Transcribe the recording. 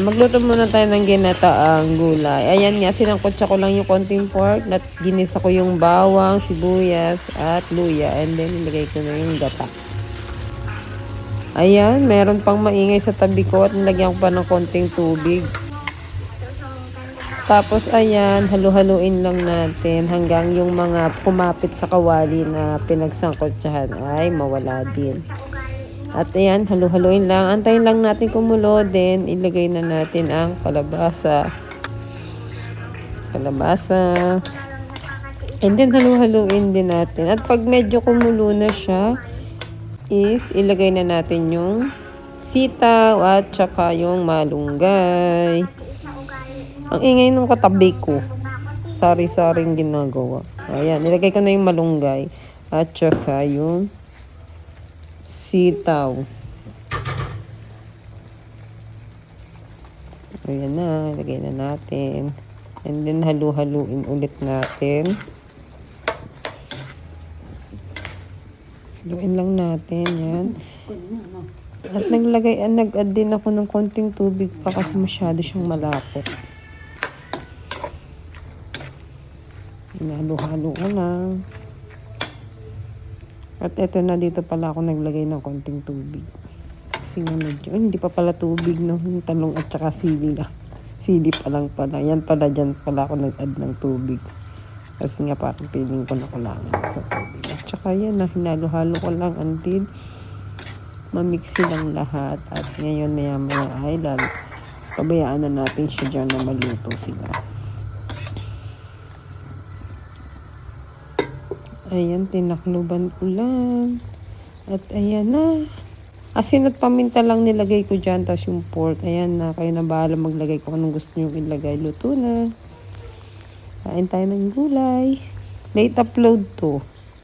Magluto muna tayo ng ginataang gulay. Ayan nga, sinangkotsa ko lang yung konting pork at ginisa ko yung bawang, sibuyas at luya. And then, nilagay ko na yung gata. Ayan, meron pang maingay sa tabi ko at nilagyan ko pa ng konting tubig. Tapos, ayan, halu-haluin lang natin hanggang yung mga kumapit sa kawali na pinagsangkotsahan ay mawala din. At ayan, halu-haluin lang. Antayin lang natin kumulo. Then, ilagay na natin ang kalabasa. And then, halu-haluin din natin. At pag medyo kumulo na siya, is ilagay na natin yung sitaw at saka yung malunggay. Ang ingay ng katabi ko. Sari-saring ginagawa. Ayan, ilagay ko na yung malunggay at saka yung sitaw. Ayan na, ilagay na natin. And then, halu-haluin ulit natin. Haluin lang natin, yan. At nag-add din ako ng konting tubig pa kasi masyado siyang malapot. Halo-halo ko lang. At eto na, dito pala ako naglagay ng konting tubig. Kasi nga medyo, hindi pa pala tubig, no? Yung talong at saka sili lang. Sili pa lang pala. Yan pala, dyan pala ako nag-add ng tubig. Kasi nga parang feeling ko na kulangan sa tubig. At saka yan, hinalo-halo ko lang until mamix silang lahat. At ngayon, maya-maya ay pabayaan na natin siya dyan na maluto sila. Ayan, tinakluban ko lang. At ayan na. Asin at paminta lang nilagay ko dyan. Tapos yung pork. Ayan na. Kayo na bahala maglagay kung anong gusto nyo ilagay. Luto na. Kain tayo ng gulay. Late upload to.